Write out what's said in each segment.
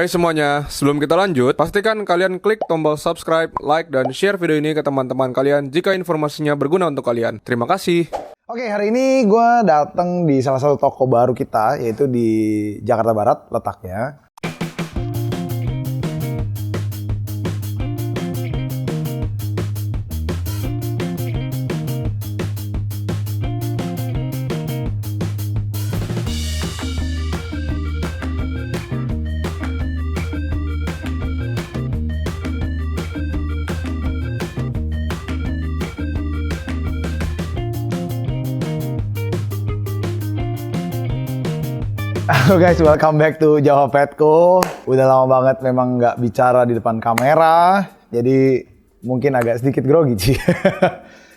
Hai semuanya, sebelum kita lanjut, pastikan kalian klik tombol subscribe, like, dan share video ini ke teman-teman kalian jika informasinya berguna untuk kalian. Terima kasih. Oke, hari ini gue datang di salah satu toko baru kita, yaitu di Jakarta Barat letaknya. Halo guys, welcome back to Java Petco. Udah lama banget memang nggak bicara di depan kamera, jadi mungkin agak sedikit grogi sih.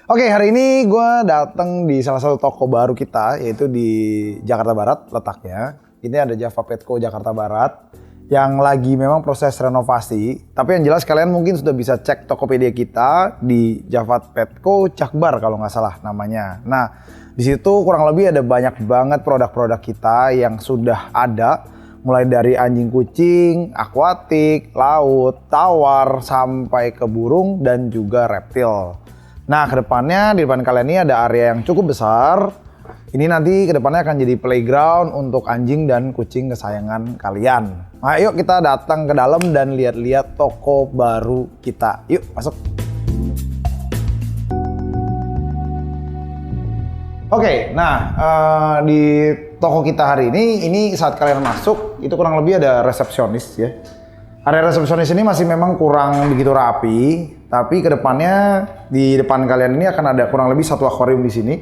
Oke, hari ini gue datang di salah satu toko baru kita, yaitu di Jakarta Barat letaknya. Ini ada Java Petco Jakarta Barat yang lagi memang proses renovasi. Tapi yang jelas kalian mungkin sudah bisa cek Tokopedia kita di Java Petco Cakbar kalau nggak salah namanya. Nah, di situ kurang lebih ada banyak banget produk-produk kita yang sudah ada, mulai dari anjing kucing, akuatik, laut, tawar, sampai ke burung dan juga reptil. Nah, kedepannya di depan kalian ini ada area yang cukup besar. Ini nanti kedepannya akan jadi playground untuk anjing dan kucing kesayangan kalian. Nah, yuk kita datang ke dalam dan lihat-lihat toko baru kita. Yuk, masuk. Oke, nah di toko kita hari ini saat kalian masuk itu kurang lebih ada resepsionis ya. Area resepsionis ini masih memang kurang begitu rapi, tapi kedepannya di depan kalian ini akan ada kurang lebih satu akuarium di sini.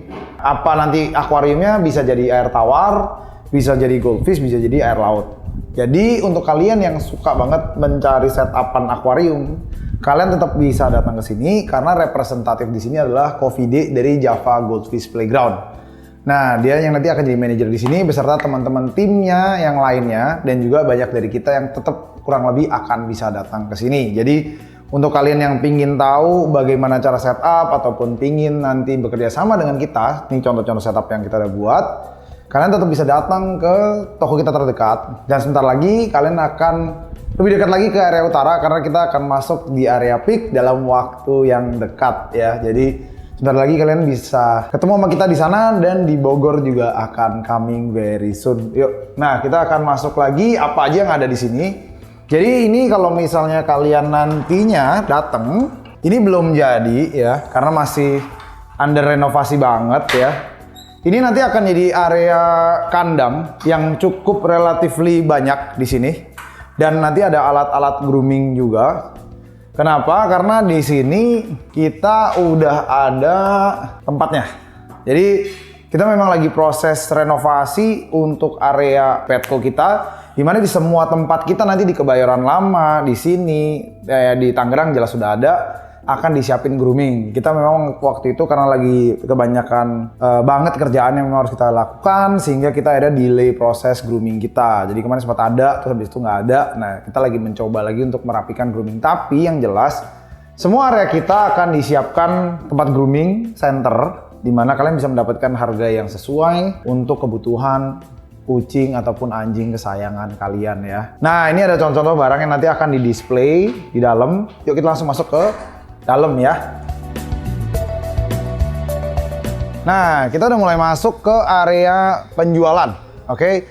Apa nanti akuariumnya bisa jadi air tawar, bisa jadi goldfish, bisa jadi air laut. Jadi untuk kalian yang suka banget mencari setupan akuarium, kalian tetap bisa datang ke sini karena representatif di sini adalah Coffee Day dari Java Goldfish Playground. Nah, dia yang nanti akan jadi manajer di sini beserta teman-teman timnya yang lainnya dan juga banyak dari kita yang tetap kurang lebih akan bisa datang ke sini. Jadi untuk kalian yang pingin tahu bagaimana cara setup ataupun pingin nanti bekerja sama dengan kita, ini contoh-contoh setup yang kita udah buat, kalian tetap bisa datang ke toko kita terdekat. Dan sebentar lagi kalian akan lebih dekat lagi ke area utara karena kita akan masuk di area peak dalam waktu yang dekat ya. Jadi sebentar lagi kalian bisa ketemu sama kita di sana dan di Bogor juga akan coming very soon. Yuk. Nah, kita akan masuk lagi apa aja yang ada di sini. Jadi ini kalau misalnya kalian nantinya datang, ini belum jadi ya karena masih under renovasi banget ya. Ini nanti akan jadi area kandang yang cukup relatively banyak di sini. Dan nanti ada alat-alat grooming juga. Kenapa? Karena di sini kita udah ada tempatnya. Jadi kita memang lagi proses renovasi untuk area Petco kita. Dimana di semua tempat kita nanti di Kebayoran Lama, di sini, di Tangerang jelas sudah ada. Akan disiapin grooming. Kita memang waktu itu karena lagi kebanyakan banget kerjaan yang memang harus kita lakukan sehingga kita ada delay proses grooming kita. Jadi kemarin sempat ada, terus habis itu nggak ada. Nah, kita lagi mencoba lagi untuk merapikan grooming. Tapi yang jelas semua area kita akan disiapkan tempat grooming center di mana kalian bisa mendapatkan harga yang sesuai untuk kebutuhan kucing ataupun anjing kesayangan kalian ya. Nah, ini ada contoh-contoh barang yang nanti akan di display di dalam. Yuk kita langsung masuk ke dalam ya. Nah, kita udah mulai masuk ke area penjualan. Oke.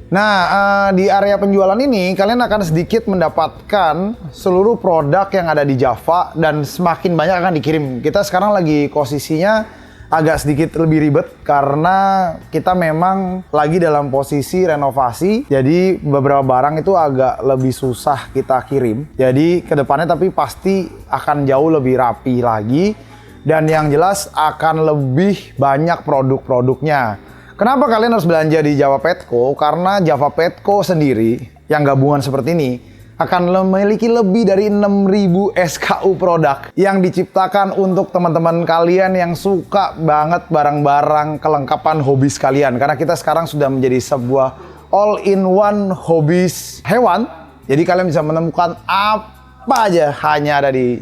Nah, di area penjualan ini kalian akan sedikit mendapatkan seluruh produk yang ada di Java dan semakin banyak akan dikirim. Kita sekarang lagi posisinya agak sedikit lebih ribet karena kita memang lagi dalam posisi renovasi. Jadi beberapa barang itu agak lebih susah kita kirim. Jadi kedepannya tapi pasti akan jauh lebih rapi lagi. Dan yang jelas akan lebih banyak produk-produknya. Kenapa kalian harus belanja di Java Petco? Karena Java Petco sendiri yang gabungan seperti ini akan memiliki lebih dari 6.000 SKU produk yang diciptakan untuk teman-teman kalian yang suka banget barang-barang kelengkapan hobis kalian. Karena kita sekarang sudah menjadi sebuah all-in-one hobis hewan. Jadi kalian bisa menemukan apa aja hanya ada di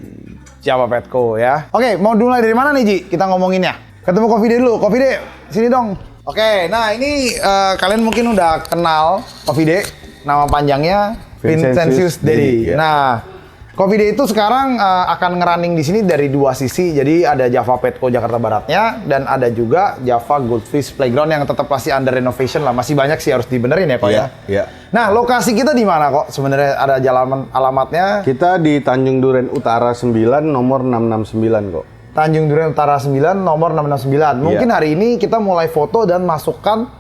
Java Petco ya. Oke, mau mulai dari mana nih Ji? Kita ngomonginnya. Ketemu Coffee Day dulu. Coffee Day, sini dong. Oke, nah ini kalian mungkin udah kenal Coffee Day. Nama panjangnya Vincentius Dedi. ya. Nah, Coffee Day itu sekarang akan ngerunning di sini dari dua sisi. Jadi ada Java Petco Jakarta Baratnya dan ada juga Java Goldfish Playground yang tetap masih under renovation lah. Masih banyak sih harus dibenerin ya kok ya. Iya. Nah, lokasi kita di mana kok? Sebenarnya ada jalan alamatnya. Kita di Tanjung Duren Utara 9 nomor 669 kok. Tanjung Duren Utara 9 nomor 669. Mungkin hari ini kita mulai foto dan masukkan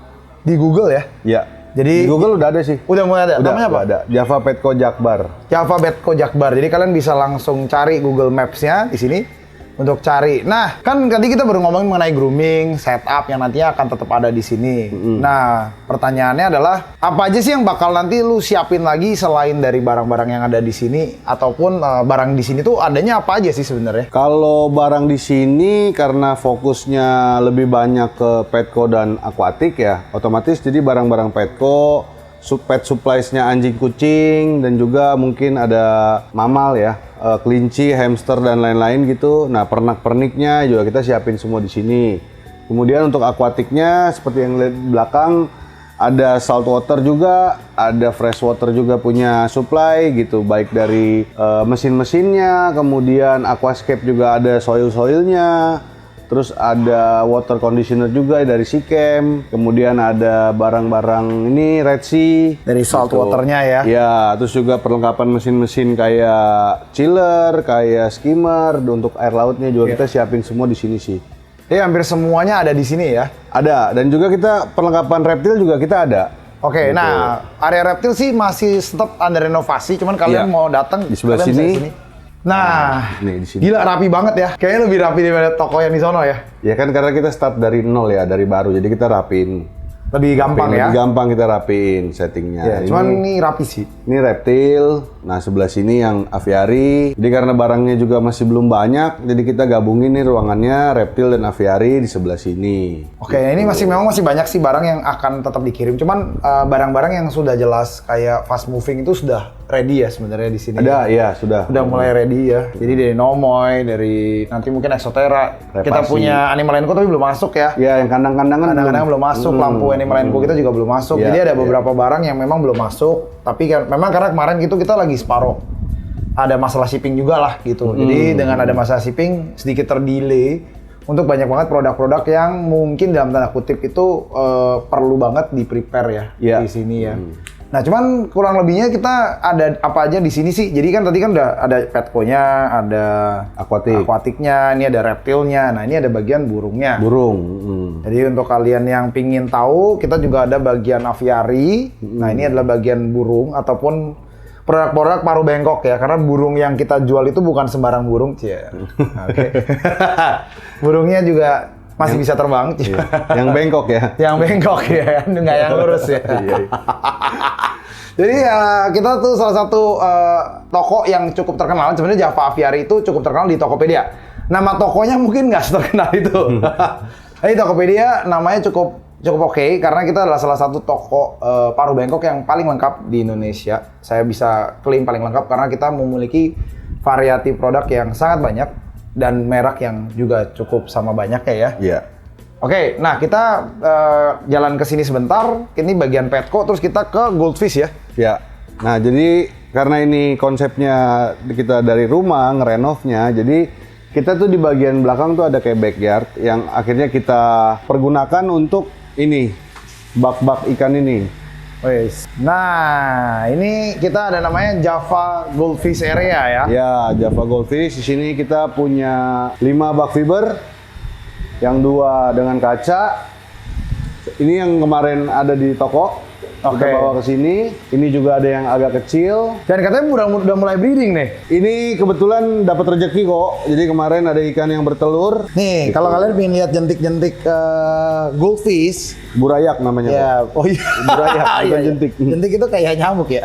di Google ya. Iya. Jadi di Google udah ada sih. Udah mulai ada. Udah, Namanya apa? Ada. Java Petco Jakbar. Java Petco Jakbar. Jadi kalian bisa langsung cari Google Maps-nya di sini untuk cari. Nah, kan tadi kita baru ngomongin mengenai grooming, setup yang nantinya akan tetap ada di sini. Nah, pertanyaannya adalah apa aja sih yang bakal nanti lu siapin lagi selain dari barang-barang yang ada di sini ataupun barang di sini tuh adanya apa aja sih sebenarnya? Kalau barang di sini karena fokusnya lebih banyak ke Petco dan akuatik ya, otomatis jadi barang-barang Petco, pet supplies-nya anjing kucing dan juga mungkin ada mamal ya, kelinci, hamster dan lain-lain gitu. Nah, pernak-perniknya juga kita siapin semua di sini. Kemudian untuk akuatiknya seperti yang lihat di belakang ada salt water juga, ada fresh water juga punya supply gitu, baik dari mesin-mesinnya, kemudian aquascape juga ada soil-soilnya. Terus ada water conditioner juga dari Sikem. Kemudian ada barang-barang ini Red Sea. Dari salt waternya ya? Ya, terus juga perlengkapan mesin-mesin kayak chiller, kayak skimmer. Untuk air lautnya juga kita siapin semua di sini sih. Jadi hampir semuanya ada di sini ya? Ada, dan juga kita perlengkapan reptil juga kita ada. Oke, Gitu. nah area reptil sih masih tetap under renovasi. Cuman kalian Iya. mau datang Di sebelah kalian bisa sini. di sini. Nah, Nih, di sini. gila rapi banget ya. Kayaknya lebih rapi daripada toko yang di sono ya. Ya kan karena kita start dari nol ya, dari baru. Jadi kita rapiin. Lebih gampang ya. Lebih gampang kita rapiin settingnya. Ya, cuman ini rapi sih. Ini reptil, nah sebelah sini yang aviari. Jadi karena barangnya juga masih belum banyak, jadi kita gabungin nih ruangannya reptil dan aviari di sebelah sini. Oke, ini memang masih banyak sih barang yang akan tetap dikirim. Cuman barang-barang yang sudah jelas kayak fast moving itu sudah ready ya sebenarnya di sini. Ada, ya sudah. Udah mulai ready ya. Jadi dari Nomoy, dari nanti mungkin Exotera. Kita Repasi. punya Animal Co tapi belum masuk ya. Ya, yang kandang-kandangan Kadang-kadang belum masuk, lampu Animal Co kita juga belum masuk. Iya, Jadi ada iya. beberapa barang yang memang belum masuk. Tapi kan memang karena kemarin gitu kita lagi separuh. Ada masalah shipping juga lah gitu. Jadi dengan ada masalah shipping sedikit terdelay untuk banyak banget produk-produk yang mungkin dalam tanda kutip itu perlu banget di prepare ya Iya. di sini ya. Nah, cuman kurang lebihnya kita ada apa aja di sini sih. Jadi kan tadi kan udah ada Petco-nya, ada akuatiknya, ini ada reptilnya. Nah, ini ada bagian burungnya. burung. Jadi untuk kalian yang pingin tahu, kita juga ada bagian aviari. Nah, ini adalah bagian burung ataupun produk-produk paruh bengkok ya. Karena burung yang kita jual itu bukan sembarang burung, cie. Oke. Burungnya juga masih bisa terbang. Cie. Yang bengkok ya. Yang bengkok ya, nggak yang lurus ya. Iya. Jadi kita tuh salah satu toko yang cukup terkenal. Sebenarnya Java Aviary itu cukup terkenal di Tokopedia. Nama tokonya mungkin nggak terkenal itu. Tapi Tokopedia namanya cukup oke karena kita adalah salah satu toko paruh bengkok yang paling lengkap di Indonesia. Saya bisa klaim paling lengkap karena kita memiliki variasi produk yang sangat banyak dan merek yang juga cukup sama banyaknya ya. Iya. Oke, nah kita jalan ke sini sebentar. Ini bagian Petco, terus kita ke Goldfish ya. Ya. Nah, jadi karena ini konsepnya kita dari rumah ngerenovnya, jadi kita tuh di bagian belakang tuh ada kayak backyard yang akhirnya kita pergunakan untuk ini bak-bak ikan ini. Wes. Nah, ini kita ada namanya Java Goldfish Area ya. Ya, Java Goldfish. Di sini kita punya 5 bak fiber, yang 2 dengan kaca. Ini yang kemarin ada di toko. Kita Oke. bawa ke sini. Ini juga ada yang agak kecil. Dan katanya udah mulai breeding nih. Ini kebetulan dapat rezeki kok. Jadi kemarin ada ikan yang bertelur. Nih, kalau kalian pengen lihat jentik-jentik goldfish, Burayak namanya kok. ya, oh iya, Burayak, bukan Iya, iya. jentik. Jentik itu kayak nyamuk ya.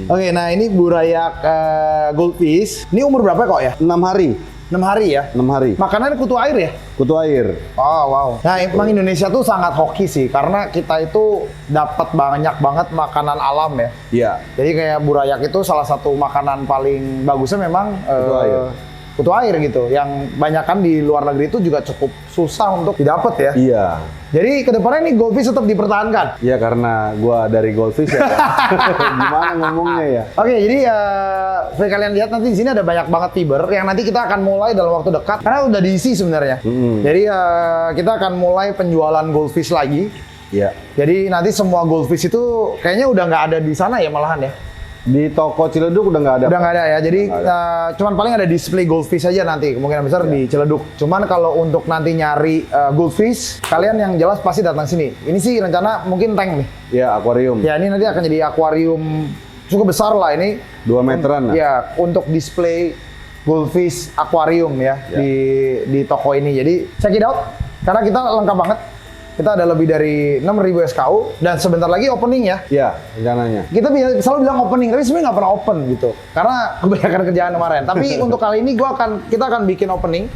Oke, nah ini burayak goldfish. Ini umur berapa kok ya? 6 hari. 6 hari ya? 6 hari. Makanannya kutu air ya? Kutu air. Oh, wow. Nah, emang Indonesia tuh sangat hoki sih, karena kita itu dapat banyak banget makanan alam ya. Iya. Jadi kayak burayak itu salah satu makanan paling bagusnya memang Kutu air. kutu air gitu. Yang banyak kan di luar negeri itu juga cukup susah untuk didapat ya. Iya. Jadi kedepannya nih goldfish tetap dipertahankan. Iya karena gua dari goldfish ya. Pak. Gimana ngomongnya ya? Oke, jadi seperti kalian lihat nanti di sini ada banyak banget fiber yang nanti kita akan mulai dalam waktu dekat karena udah diisi sebenarnya. Jadi kita akan mulai penjualan goldfish lagi. Iya. Jadi nanti semua goldfish itu kayaknya udah nggak ada di sana ya malahan ya. Di toko Ciledug udah nggak ada. Udah nggak ada ya. Jadi Nggak ada. cuman paling ada display goldfish aja nanti kemungkinan besar di Ciledug. Cuman kalau untuk nanti nyari goldfish, kalian yang jelas pasti datang sini. Ini sih rencana mungkin tank nih. Iya, akuarium. Ya ini nanti akan jadi akuarium cukup besar lah ini. 2 meteran lah. Ya untuk display goldfish akuarium ya, di toko ini. Jadi check it out karena kita lengkap banget. Kita ada lebih dari 6.000 SKU dan sebentar lagi opening ya. Iya, rencananya. Kita selalu bilang opening, tapi sebenarnya nggak pernah open gitu. Karena kebanyakan kerjaan kemarin. Tapi untuk kali ini kita akan bikin opening.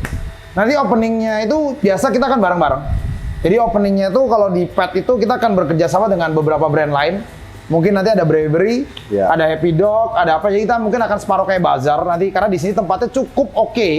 Nanti openingnya itu biasa kita akan bareng-bareng. Jadi openingnya itu kalau di pet itu kita akan bekerja sama dengan beberapa brand lain. Mungkin nanti ada Bravery, ada Happy Dog, ada apa. Jadi kita mungkin akan separuh kayak bazar nanti karena di sini tempatnya cukup oke.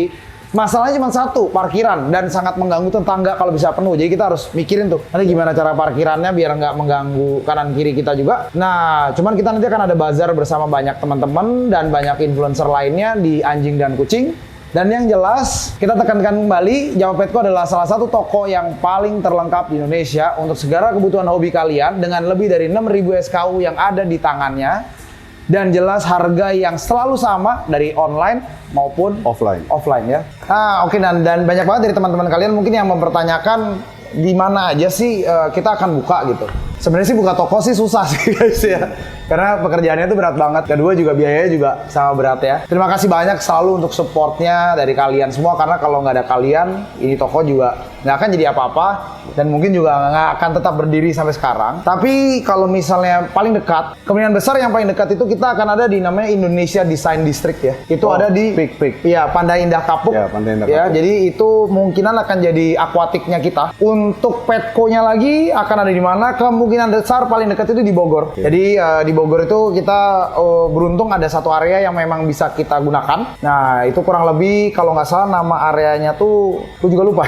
Masalahnya cuma satu, parkiran dan sangat mengganggu tetangga kalau bisa penuh. Jadi kita harus mikirin tuh, nanti gimana cara parkirannya biar nggak mengganggu kanan kiri kita juga. Nah, cuman kita nanti akan ada bazar bersama banyak teman-teman dan banyak influencer lainnya di anjing dan kucing. Dan yang jelas, kita tekankan kembali, Java Petco adalah salah satu toko yang paling terlengkap di Indonesia untuk segala kebutuhan hobi kalian dengan lebih dari 6.000 SKU yang ada di tangannya. Dan jelas harga yang selalu sama dari online maupun offline ya. Nah, oke, dan banyak banget dari teman-teman kalian mungkin yang mempertanyakan di mana aja sih kita akan buka gitu. Sebenarnya sih buka toko sih susah sih guys ya. Karena pekerjaannya itu berat banget. Kedua juga biayanya juga sama berat ya. Terima kasih banyak selalu untuk supportnya dari kalian semua. Karena kalau nggak ada kalian, ini toko juga nggak akan jadi apa-apa. Dan mungkin juga nggak akan tetap berdiri sampai sekarang. Tapi kalau misalnya paling dekat, kemungkinan besar yang paling dekat itu kita akan ada di namanya Indonesia Design District ya. Itu ada di Pik. Iya, Pandai Indah Kapuk. Ya, Pandai Indah Ya, Kapuk. jadi itu mungkinan akan jadi akuatiknya kita. Untuk Petco-nya lagi akan ada di mana? Kemungkinan besar paling dekat itu di Bogor. Jadi di Bogor itu kita beruntung ada satu area yang memang bisa kita gunakan. Nah, itu kurang lebih kalau nggak salah nama areanya tuh, gue juga lupa.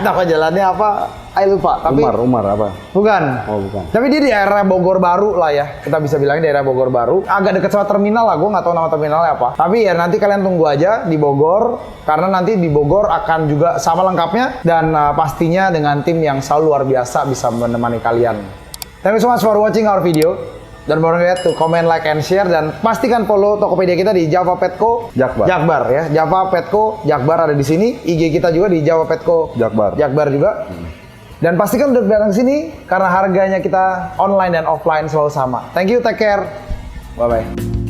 Nama jalannya apa? Ayo lupa. Tapi Umar apa? bukan. Oh, bukan. Tapi dia di area Bogor Baru lah ya. Kita bisa bilangnya daerah Bogor Baru. Agak dekat sama terminal lah. Gue nggak tahu nama terminalnya apa. Tapi ya nanti kalian tunggu aja di Bogor. Karena nanti di Bogor akan juga sama lengkapnya. Dan pastinya dengan tim yang selalu luar biasa bisa menemani kalian. Thank you so much for watching our video. Dan don't forget to comment, like, and share. Dan pastikan follow Tokopedia kita di Java Petco Jakbar ya. Java Petco Jakbar ada di sini. IG kita juga di Java Petco Jakbar juga. Dan pastikan udah datang sini karena harganya kita online dan offline selalu sama. Thank you, take care. Bye-bye.